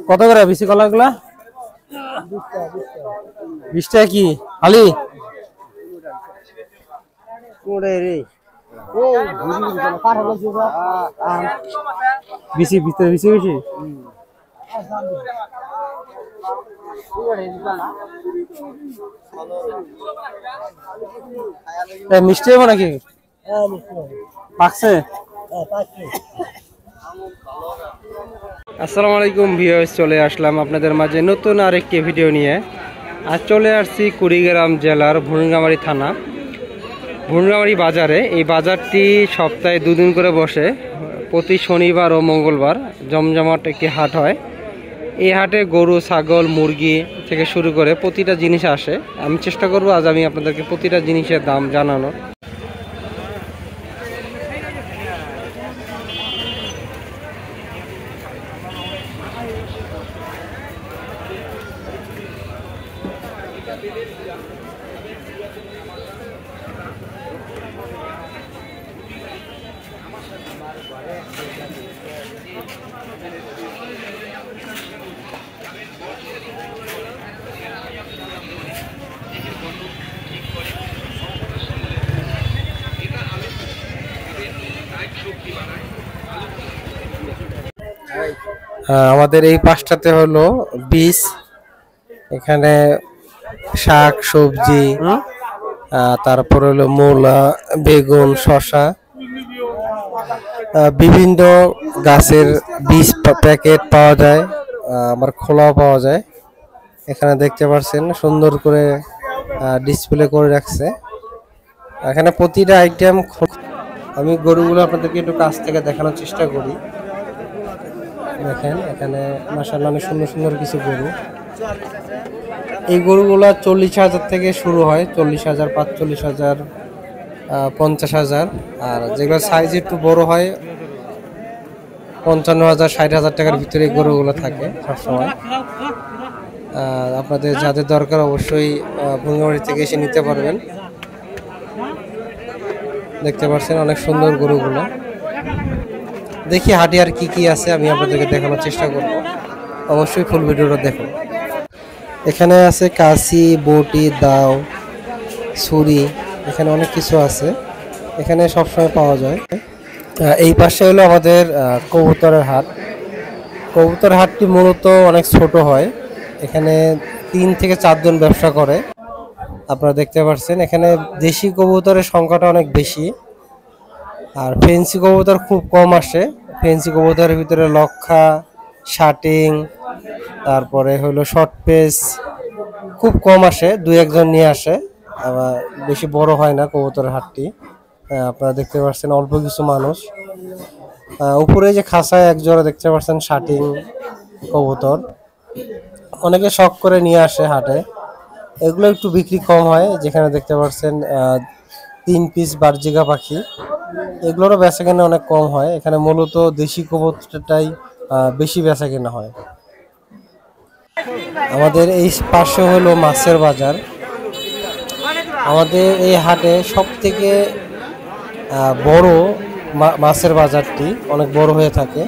কত করে বিসি কলা গুলা? 20 টাকা কি আলি? বিসি ভিতরে বিসি বেশি। মিষ্টি হবে নাকি? পাকছে। আসসালামু আলাইকুম ভিউয়ার্স, চলে আসলাম আপনাদের মাঝে নতুন আরেকটি ভিডিও নিয়ে। আজ চলে আসছি কুড়িগ্রাম জেলার ভুরুঙ্গামারী থানা ভুরুঙ্গামারী বাজারে। এই বাজারটি সপ্তাহে 2 দিন করে বসে। প্রতি শনিবার ও মঙ্গলবার জমজমাট একটি হাট হয়। এই হাটে গরু, ছাগল, মুরগি থেকে শুরু করে প্রতিটা জিনিস আসে। আমি চেষ্টা করব আজ আমি আপনাদেরকে প্রতিটা জিনিসের দাম জানানোর। আমাদের এই পাশটাতে হলো বীজ, এখানে শাক সবজি, তারপর হলো মূলা, বেগুন, শসা, বিভিন্ন গাছের বীজ প্যাকেট পাওয়া যায়, আবার খোলাও পাওয়া যায়। এখানে দেখতে পাচ্ছেন সুন্দর করে ডিসপ্লে করে রাখছে। এখানে প্রতিটা আইটেম। আমি গরুগুলো আপনাদেরকে একটু কাছ থেকে দেখানোর চেষ্টা করি। দেখেন এখানে মাশাআল্লাহ অনেক সুন্দর সুন্দর কিছু গরু। এই গরুগুলা 40,000 থেকে শুরু হয়, 40,000, 45,000, 50,000। আর যেগুলো সাইজ একটু বড় হয় 55,000, 60,000 টাকার ভিতরে এই গরুগুলো থাকে সবসময়। আপনাদের যাদের দরকার অবশ্যই ভুরুঙ্গামারী থেকে এসে নিতে পারবেন। দেখতে পাচ্ছেন অনেক সুন্দর গরুগুলো। দেখি হাটে আর কি কি আছে আমি আপনাদেরকে দেখানোর চেষ্টা করব। অবশ্যই ফুল ভিডিওটা দেখুন। এখানে আছে কাশি, বটি, দাও, ছুরি, এখানে অনেক কিছু আছে। এখানে সবসময় পাওয়া যায়। এই পাশে হলো আমাদের কবুতরের হাট। কবুতর হাটটি মূলত অনেক ছোট হয়। এখানে 3 থেকে 4 জন ব্যবসা করে। আপনারা দেখতে পাচ্ছেন এখানে দেশি কবুতরের সংখ্যাটা অনেক বেশি, আর ফেন্সি কবুতর খুব কম আসে। ফেন্সি কবুতরের ভিতরে লক্ষা, শাটিং, তারপরে হলো শর্ট পেস খুব কম আসে, 2-1 জন নিয়ে আসে। আবার বেশি বড় হয় না কবুতরের হাটটি। আপনারা দেখতে পাচ্ছেন অল্প কিছু মানুষ। উপরে যে খাঁচায় এক জোড়া দেখতে পাচ্ছেন শাটিং কবুতর, অনেকে শখ করে নিয়ে আসে হাটে। এগুলো একটু বিক্রি কম হয়। যেখানে দেখতে পাচ্ছেন 3 পিস বারজিগা পাখি, এগুলোরও বেচা কেনা অনেক কম হয়। এখানে মূলত দেশি কবুতরটাই বেশি বেচা কেনা হয়। আমাদের এই পাশে হলো মাছের বাজার। আমাদের এই হাটে সব থেকে বড় মাছের বাজারটি অনেক বড় হয়ে থাকে।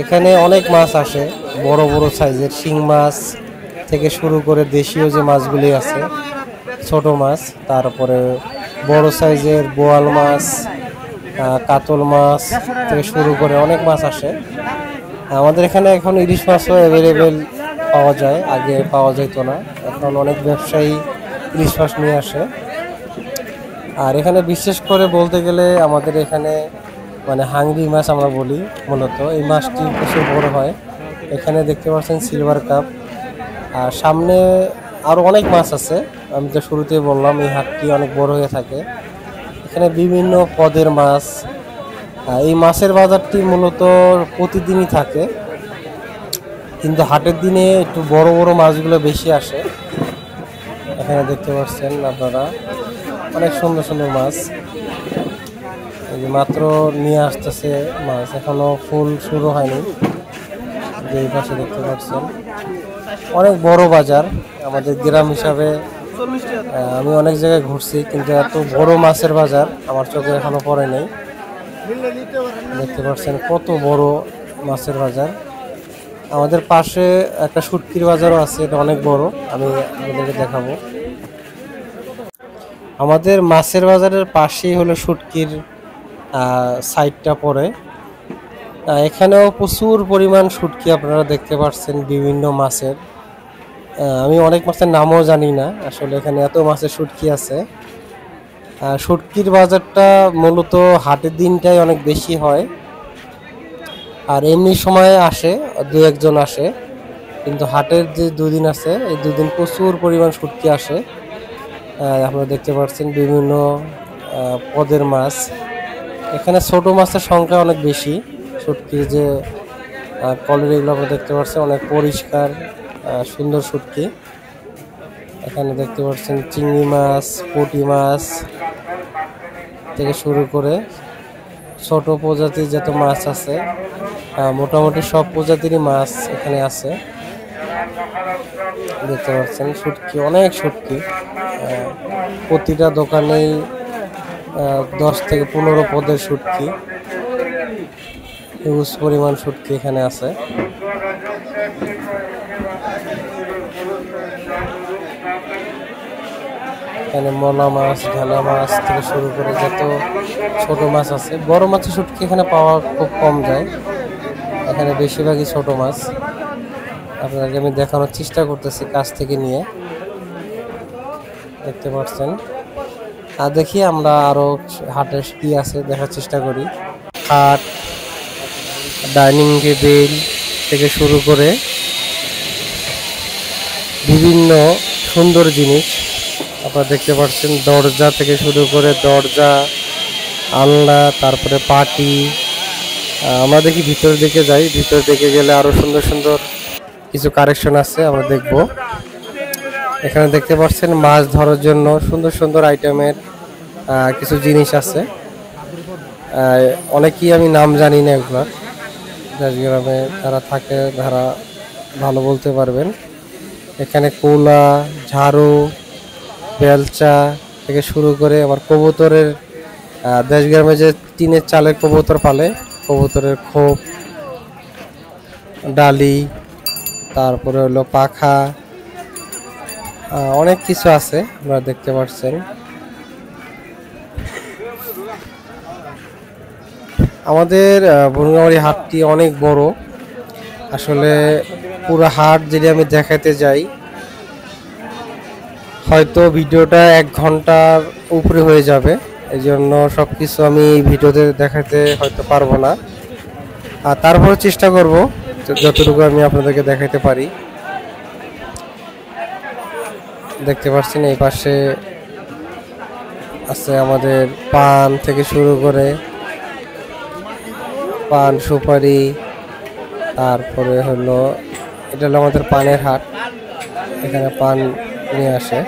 এখানে অনেক মাছ আসে, বড় বড় সাইজের শিং মাছ থেকে শুরু করে দেশীয় যে মাছগুলি আছে, ছোট মাছ, তারপরে বড় সাইজের বোয়াল মাছ, কাতল মাছ থেকে শুরু করে অনেক মাছ আসে। আমাদের এখানে এখন ইলিশ মাছও অ্যাভেলেবেল পাওয়া যায়, আগে পাওয়া যেত না। এখন অনেক ব্যবসায়ী ইলিশ মাছ নিয়ে আসে। আর এখানে বিশেষ করে বলতে গেলে আমাদের এখানে মানে হাংরি মাছ আমরা বলি মূলত, এই মাছটি প্রচুর বড় হয়। এখানে দেখতে পাচ্ছেন সিলভার কাপ। আর সামনে আরও অনেক মাছ আছে। আমি তো শুরুতেই বললাম এই হাটটি অনেক বড় হয়ে থাকে। এখানে বিভিন্ন পদের মাছ। এই মাছের বাজারটি মূলত প্রতিদিনই থাকে, কিন্তু হাটের দিনে একটু বড় বড় মাছগুলো বেশি আসে। এখানে দেখতে পাচ্ছেন আপনারা অনেক সুন্দর সুন্দর মাছ। এই যে মাত্র নিয়ে আসতেছে মাছ, এখনো ফুল শুরু হয়নি। যে এই পাশে দেখতে পাচ্ছেন অনেক বড় বাজার। আমাদের গ্রাম হিসাবে আমি অনেক জায়গায় ঘুরছি, কিন্তু এত বড় মাছের বাজার আমার চোখে এখনো পড়ে নেই। দেখতে পাচ্ছেন কত বড় মাছের বাজার। আমাদের পাশে একটা শুটকির বাজারও আছে, এটা অনেক বড়, আমি আপনাদেরকে দেখাবো। আমাদের মাছের বাজারের পাশেই হলো শুটকির সাইডটা পড়ে। এখানেও প্রচুর পরিমাণ শুটকি আপনারা দেখতে পাচ্ছেন, বিভিন্ন মাছের। আমি অনেক মাছের নামও জানি না, আসলে এখানে এত মাছের শুটকি আছে। শুটকির বাজারটা মূলত হাটের দিনটাই অনেক বেশি হয়, আর এমনি সময়ে আসে দু একজন আসে, কিন্তু হাটের যে দুদিন আছে এই দুদিন প্রচুর পরিমাণ শুটকি আসে। আপনারা দেখতে পাচ্ছেন বিভিন্ন পদের মাছ। এখানে ছোট মাছের সংখ্যা অনেক বেশি। শুটকির যে কোয়ালিটি এগুলো আপনারা দেখতে পাচ্ছেন, অনেক পরিষ্কার সুন্দর শুটকি। এখানে দেখতে পাচ্ছেন চিংড়ি মাছ, পুঁটি মাছ থেকে শুরু করে ছোট প্রজাতির যত মাছ আছে, মোটামুটি সব প্রজাতিরই মাছ এখানে আছে। দেখতে পাচ্ছেন শুটকি, অনেক শুটকি। প্রতিটা দোকানেই 10 থেকে 15 পদের শুটকি, হিউজ পরিমাণ শুটকি এখানে আছে। এখানে মোলা মাছ, ঢেলা মাছ থেকে শুরু করে যত ছোট মাছ আছে, বড় মাছের শুটকি এখানে পাওয়া খুব কম যায়, এখানে বেশিরভাগই ছোট মাছ। আপনাকে আমি দেখানোর চেষ্টা করতেছি কাছ থেকে নিয়ে, দেখতে পাচ্ছেন। আর দেখি আমরা আরো হাটের কি আছে দেখার চেষ্টা করি। খাট, ডাইনিং টেবিল থেকে শুরু করে বিভিন্ন সুন্দর জিনিস আপনারা দেখতে পাচ্ছেন। দরজা থেকে শুরু করে দরজা, আলনা, তারপরে পাটি। আমরা দেখি ভিতরের দিকে যাই, ভিতরের দিকে গেলে আরো সুন্দর সুন্দর কিছু কালেকশন আছে, আমরা দেখব। এখানে দেখতে পাচ্ছেন মাছ ধরার জন্য সুন্দর সুন্দর আইটেমের কিছু জিনিস আছে। অনেকেই আমি নাম জানি না এগুলার, গ্রামে যারা থাকে তারা ভালো বলতে পারবেন। এখানে কোলা, ঝাড়ু, বেলচা থেকে শুরু করে আবার কবুতরের, দেশ গ্রামে যে টিনের চালের কবুতর পালে, কবুতরের খোপ, ডালি, তারপরে হলো পাখা, অনেক কিছু আছে আপনারা দেখতে পাচ্ছেন। আমাদের বনগাঁওয়ারি হাটটি অনেক বড়, আসলে পুরো হাট যদি আমি দেখাতে যাই হয়তো ভিডিওটা 1 ঘন্টার উপরে হয়ে যাবে, এই জন্য সবকিছু আমি ভিডিওতে দেখাতে হয়তো পারবো না। আর তারপরে চেষ্টা করব যতটুকু আমি আপনাদেরকে দেখাতে পারি। দেখতে পাচ্ছেন এই পাশে আছে আমাদের পান থেকে শুরু করে পান, সুপারি, তারপরে হলো এটা হলো আমাদের পানের হাট, এখানে পান নিয়ে আসে।